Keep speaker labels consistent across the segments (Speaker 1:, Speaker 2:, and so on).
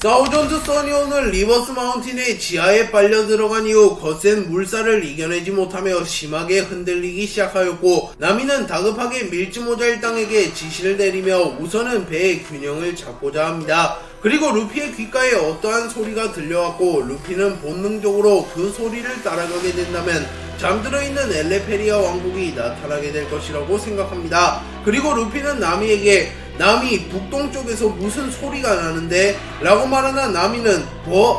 Speaker 1: 사우전드 써니오는 리버스 마운틴의 지하에 빨려 들어간 이후 거센 물살을 이겨내지 못하며 심하게 흔들리기 시작하였고, 나미는 다급하게 밀지모자 일당에게 지시를 내리며 우선은 배의 균형을 잡고자 합니다. 그리고 루피의 귓가에 어떠한 소리가 들려왔고, 루피는 본능적으로 그 소리를 따라가게 된다면 잠들어 있는 엘레페리아 왕국이 나타나게 될 것이라고 생각합니다. 그리고 루피는 나미에게 나미 북동쪽에서 무슨 소리가 나는데? 라고 말하나 나미는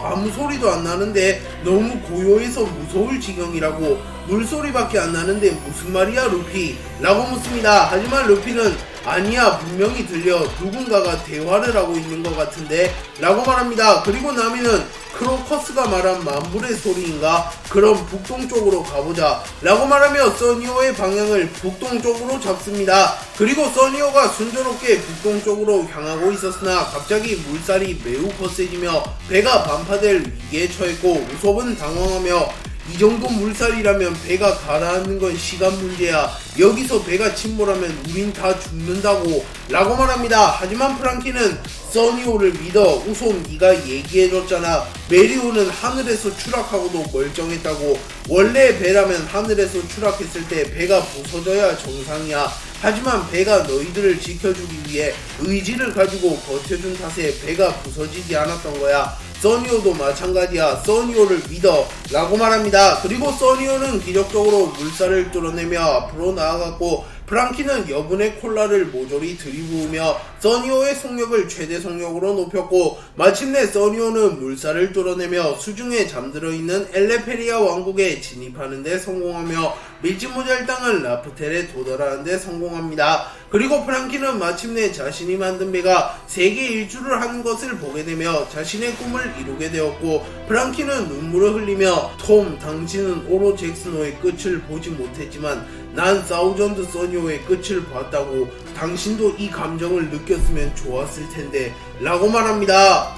Speaker 1: 아무 소리도 안 나는데 너무 고요해서 무서울 지경이라고, 물소리밖에 안 나는데 무슨 말이야 루피? 라고 묻습니다. 하지만 루피는 아니야, 분명히 들려, 누군가가 대화를 하고 있는 것 같은데? 라고 말합니다. 그리고 나미는 크로커스가 말한 만불의 소리인가? 그럼 북동쪽으로 가보자 라고 말하며 써니오의 방향을 북동쪽으로 잡습니다. 그리고 써니오가 순조롭게 북동쪽으로 향하고 있었으나 갑자기 물살이 매우 거세지며 배가 반파될 위기에 처했고, 우섭은 당황하며 이 정도 물살이라면 배가 가라앉는 건 시간 문제야. 여기서 배가 침몰하면 우린 다 죽는다고 라고 말합니다. 하지만 프랑키는 써니오를 믿어. 우선 네가 얘기해줬잖아. 메리오는 하늘에서 추락하고도 멀쩡했다고. 원래 배라면 하늘에서 추락했을 때 배가 부서져야 정상이야. 하지만 배가 너희들을 지켜주기 위해 의지를 가지고 버텨준 탓에 배가 부서지지 않았던 거야. 써니오도 마찬가지야. 써니오를 믿어 라고 말합니다. 그리고 써니오는 기적적으로 물살을 뚫어내며 앞으로 나아갔고, 프랑키는 여분의 콜라를 모조리 들이부으며 써니오의 속력을 최대 속력으로 높였고, 마침내 써니오는 물살을 뚫어내며 수중에 잠들어 있는 엘레페리아 왕국에 진입하는 데 성공하며 밀지모자 일당은 라프텔에 도달하는 데 성공합니다. 그리고 프랑키는 마침내 자신이 만든 배가 세계 일주를 하는 것을 보게 되며 자신의 꿈을 이루게 되었고, 프랑키는 눈물을 흘리며 톰, 당신은 오로 잭스노의 끝을 보지 못했지만 난 사우전드 써니오의 끝을 봤다고. 당신도 이 감정을 느꼈으면 좋았을 텐데 라고 말합니다.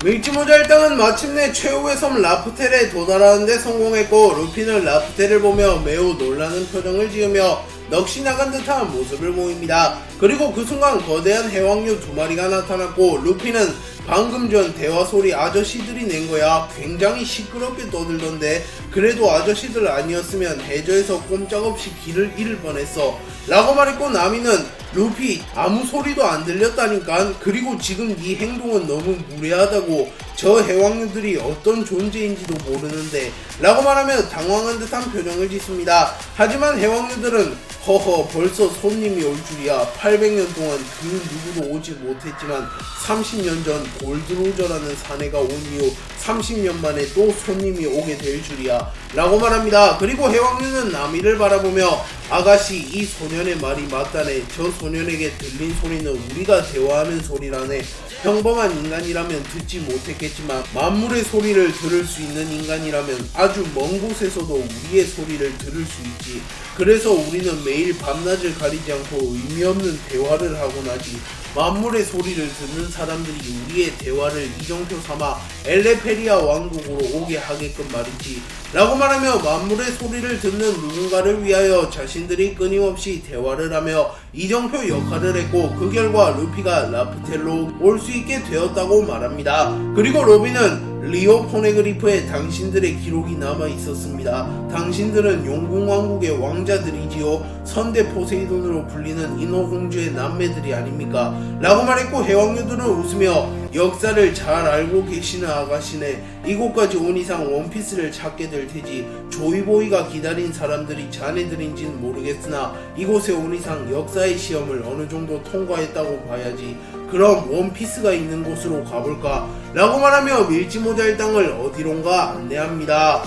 Speaker 1: 밀지모자 일당은 마침내 최후의 섬 라프텔에 도달하는 데 성공했고, 루피는 라프텔을 보며 매우 놀라는 표정을 지으며 넋이 나간 듯한 모습을 보입니다. 그리고 그 순간 거대한 해왕류 2마리가 나타났고, 루피는 방금 전 대화 소리 아저씨들이 낸 거야. 굉장히 시끄럽게 떠들던데. 그래도 아저씨들 아니었으면 해저에서 꼼짝없이 길을 잃을 뻔했어 라고 말했고, 나미는 루피 아무 소리도 안 들렸다니까. 그리고 지금 네 행동은 너무 무례하다고. 저 해왕류들이 어떤 존재인지도 모르는데 라고 말하며 당황한 듯한 표정을 짓습니다. 하지만 해왕류들은 허허, 벌써 손님이 올 줄이야. 800년 동안 그 누구도 오지 못했지만 30년 전 골드로저라는 사내가 온 이후 30년 만에 또 손님이 오게 될 줄이야 라고 말합니다. 그리고 해왕류는 나미를 바라보며 아가씨, 이 소년의 말이 맞다네. 저 소년에게 들린 소리는 우리가 대화하는 소리라네. 평범한 인간이라면 듣지 못했겠지만 만물의 소리를 들을 수 있는 인간이라면 아주 먼 곳에서도 우리의 소리를 들을 수 있지. 그래서 우리는 매일 밤낮을 가리지 않고 의미 없는 대화를 하곤 하지. 만물의 소리를 듣는 사람들이 우리의 대화를 이정표 삼아 엘레페리아 왕국으로 오게 하게끔 말이지 라고 말하며 만물의 소리를 듣는 누군가를 위하여 자신들이 끊임없이 대화를 하며 이정표 역할을 했고, 그 결과 루피가 라프텔로 올 수 있게 되었다고 말합니다. 그리고 로빈은 리오 포네그리프에 당신들의 기록이 남아 있었습니다. 당신들은 용궁왕국의 왕자들이지요. 선대 포세이돈으로 불리는 인어공주의 남매들이 아닙니까? 라고 말했고, 해왕류들은 웃으며 역사를 잘 알고 계시는 아가씨네. 이곳까지 온 이상 원피스를 찾게 될 테지. 조이보이가 기다린 사람들이 자네들인지는 모르겠으나 이곳에 온 이상 역사의 시험을 어느 정도 통과했다고 봐야지. 그럼 원피스가 있는 곳으로 가볼까? 라고 말하며 밀지모자 일당을 어디론가 안내합니다.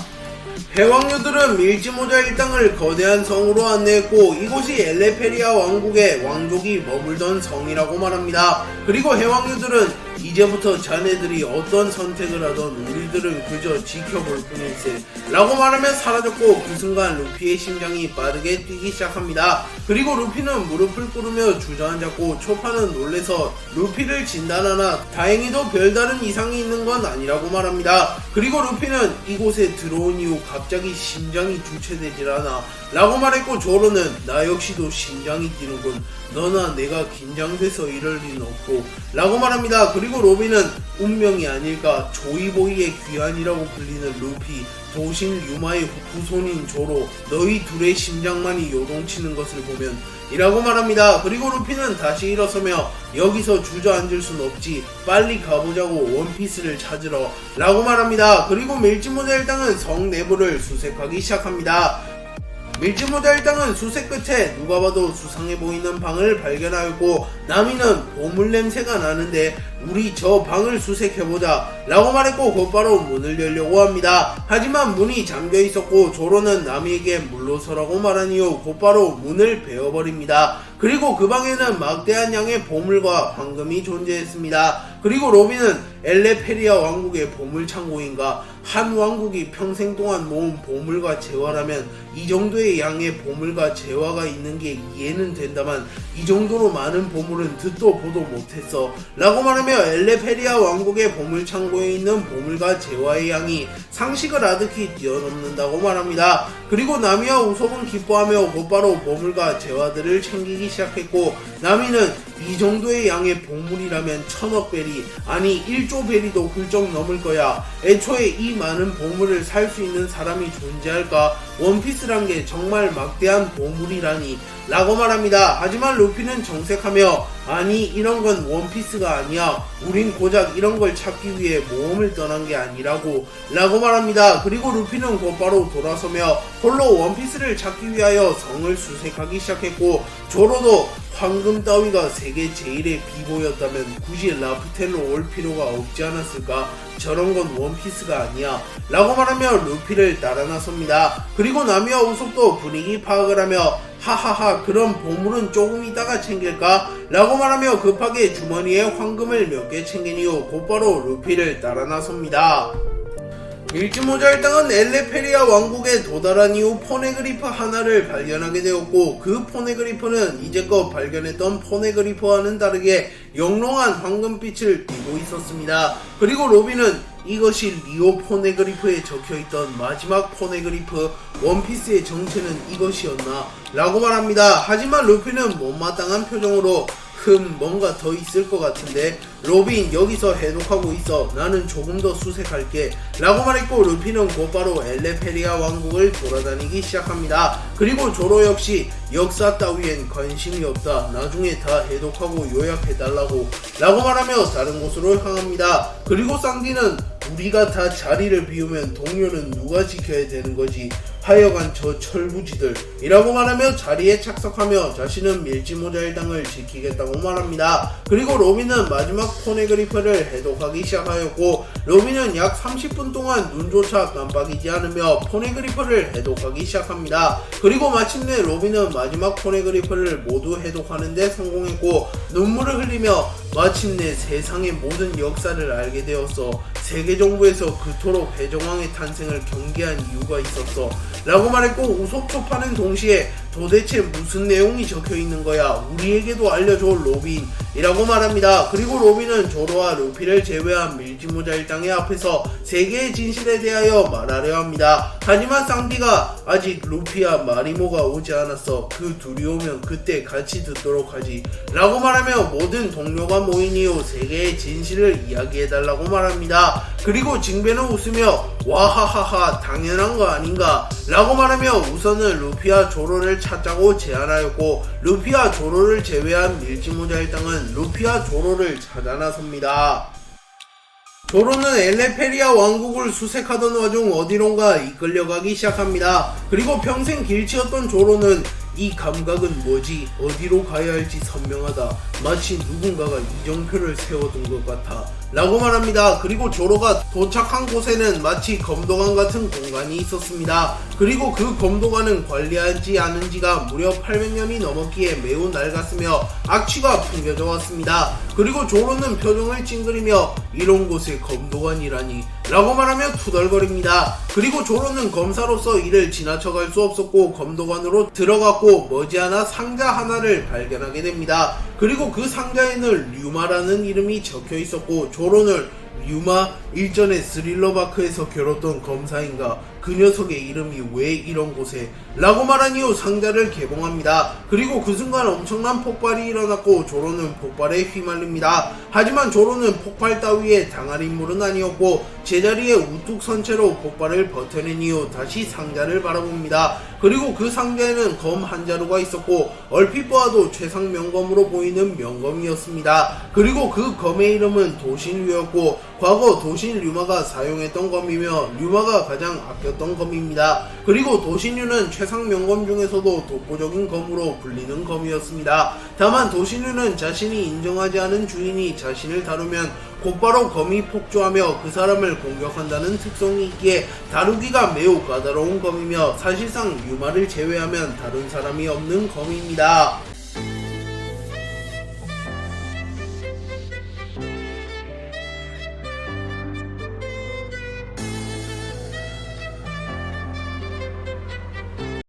Speaker 1: 해왕류들은 밀지모자 일당을 거대한 성으로 안내했고, 이곳이 엘레페리아 왕국의 왕족이 머물던 성이라고 말합니다. 그리고 해왕류들은 이제부터 자네들이 어떤 선택을 하던 우리들은 그저 지켜볼 뿐일세 라고 말하며 사라졌고, 그 순간 루피의 심장이 빠르게 뛰기 시작합니다. 그리고 루피는 무릎을 꿇으며 주저앉았고, 초파는 놀래서 루피를 진단하나 다행히도 별다른 이상이 있는 건 아니라고 말합니다. 그리고 루피는 이곳에 들어온 이후 갑자기 심장이 주체되질 않아 라고 말했고, 조로는 나 역시도 심장이 뛰는군. 너나 내가 긴장돼서 이럴 리는 없고 라고 말합니다. 그리고 로빈은 운명이 아닐까. 조이보이의 귀환이라고 불리는 루피, 도신 류마의 후손인 조로, 너희 둘의 심장만이 요동치는 것을 보면 이라고 말합니다. 그리고 루피는 다시 일어서며 여기서 주저앉을 순 없지, 빨리 가보자고, 원피스를 찾으러 라고 말합니다. 그리고 밀짚모자 일당은 성 내부를 수색하기 시작합니다. 밀짚모자 일당은 수색 끝에 누가 봐도 수상해 보이는 방을 발견하였고, 나미는 보물 냄새가 나는데 우리 저 방을 수색해보자 라고 말했고 곧바로 문을 열려고 합니다. 하지만 문이 잠겨 있었고 조로는 나미에게 물러서라고 말한 이후 곧바로 문을 베어버립니다. 그리고 그 방에는 막대한 양의 보물과 황금이 존재했습니다. 그리고 로빈은 엘레페리아 왕국의 보물창고인가, 한 왕국이 평생 동안 모은 보물과 재화라면 이 정도의 양의 보물과 재화가 있는 게 이해는 된다만 이 정도로 많은 보물은 듣도 보도 못했어 라고 말하며 엘레페리아 왕국의 보물창고에 있는 보물과 재화의 양이 상식을 아득히 뛰어넘는다고 말합니다. 그리고 나미와 우섭은 기뻐하며 곧바로 보물과 재화들을 챙기기 시작했고, 나미는 이 정도의 양의 보물이라면 1000억 베리, 아니 1조 베리도 훌쩍 넘을 거야. 애초에 이 많은 보물을 살 수 있는 사람이 존재할까? 원피스란 게 정말 막대한 보물이라니 라고 말합니다. 하지만 루피는 정색하며 아니 이런 건 원피스가 아니야, 우린 고작 이런 걸 찾기 위해 모험을 떠난 게 아니라고 라고 말합니다. 그리고 루피는 곧바로 돌아서며 홀로 원피스를 찾기 위하여 성을 수색하기 시작했고, 조로도 황금 따위가 세계 제일의 비보였다면 굳이 라프텔로 올 필요가 없지 않았을까? 저런 건 원피스가 아니야 라고 말하며 루피를 따라 나섭니다. 그리고 나미와 우섭도 분위기 파악을 하며 하하하 그럼 보물은 조금 이따가 챙길까? 라고 말하며 급하게 주머니에 황금을 몇 개 챙긴 이후 곧바로 루피를 따라 나섭니다. 밀짚모자 일당은 엘레페리아 왕국에 도달한 이후 포네그리프 하나를 발견하게 되었고, 그 포네그리프는 이제껏 발견했던 포네그리프와는 다르게 영롱한 황금빛을 띠고 있었습니다. 그리고 로빈은 이것이 리오 포네그리프에 적혀있던 마지막 포네그리프, 원피스의 정체는 이것이었나? 라고 말합니다. 하지만 루피는 못마땅한 표정으로 뭔가 더 있을 것 같은데, 로빈 여기서 해독하고 있어, 나는 조금 더 수색할게 라고 말했고, 루피는 곧바로 엘레페리아 왕국을 돌아다니기 시작합니다. 그리고 조로 역시 역사 따위엔 관심이 없다, 나중에 다 해독하고 요약해달라고 라고 말하며 다른 곳으로 향합니다. 그리고 쌍디는 우리가 다 자리를 비우면 동료는 누가 지켜야 되는 거지, 하여간 저 철부지들 이라고 말하며 자리에 착석하며 자신은 밀짚모자 일당을 지키겠다고 말합니다. 그리고 로빈은 마지막 포네그리프를 해독하기 시작하였고, 로빈은 약 30분 동안 눈조차 깜빡이지 않으며 포네그리프를 해독하기 시작합니다. 그리고 마침내 로빈은 마지막 포네그리프를 모두 해독하는데 성공했고, 눈물을 흘리며 마침내 세상의 모든 역사를 알게 되었어, 세계 정부에서 그토록 해적왕의 탄생을 경계한 이유가 있었어 라고 말했고, 우섭초파는 동시에 도대체 무슨 내용이 적혀있는 거야, 우리에게도 알려줘 로빈 이라고 말합니다. 그리고 로빈은 조로와 루피를 제외한 밀짚모자 일당의 앞에서 세계의 진실에 대하여 말하려 합니다. 하지만 쌍디가 아직 루피와 마리모가 오지 않았어, 그 둘이 오면 그때 같이 듣도록 하지 라고 말하며 모든 동료가 모인 이후 세계의 진실을 이야기해달라고 말합니다. 그리고 징배는 웃으며 와하하하 당연한 거 아닌가 라고 말하며 우선은 루피와 조로를 찾자고 제안하였고, 루피와 조로를 제외한 밀짚모자 일당은 루피와 조로를 찾아 나섭니다. 조로는 엘레페리아 왕국을 수색하던 와중 어디론가 이끌려가기 시작합니다. 그리고 평생 길치였던 조로는 이 감각은 뭐지? 어디로 가야 할지 선명하다. 마치 누군가가 이정표를 세워둔 것 같아 라고 말합니다. 그리고 조로가 도착한 곳에는 마치 검도관 같은 공간이 있었습니다. 그리고 그 검도관은 관리하지 않은 지가 무려 800년이 넘었기에 매우 낡았으며 악취가 풍겨져 왔습니다. 그리고 조로는 표정을 찡그리며 이런 곳에 검도관이라니 라고 말하며 투덜거립니다. 그리고 조로는 검사로서 이를 지나쳐갈 수 없었고 검도관으로 들어갔고 머지않아 상자 하나를 발견하게 됩니다. 그리고 그 상자에는 류마라는 이름이 적혀 있었고, 조로는 류마 일전에 스릴러바크에서 겨뤘던 검사인가, 그 녀석의 이름이 왜 이런 곳에? 라고 말한 이후 상자를 개봉합니다. 그리고 그 순간 엄청난 폭발이 일어났고 조로는 폭발에 휘말립니다. 하지만 조로는 폭발 따위에 당할 인물은 아니었고 제자리에 우뚝 선 채로 폭발을 버텨낸 이후 다시 상자를 바라봅니다. 그리고 그 상자에는 검 한 자루가 있었고 얼핏 보아도 최상 명검으로 보이는 명검이었습니다. 그리고 그 검의 이름은 도신류였고 과거 도신 류마가 사용했던 검이며 류마가 가장 아꼈던 검입니다. 그리고 도신류는 최상 명검 중에서도 독보적인 검으로 불리는 검이었습니다. 다만 도신류는 자신이 인정하지 않은 주인이 자신을 다루면 곧바로 검이 폭주하며 그 사람을 공격한다는 특성이 있기에 다루기가 매우 까다로운 검이며 사실상 류마를 제외하면 다른 사람이 없는 검입니다.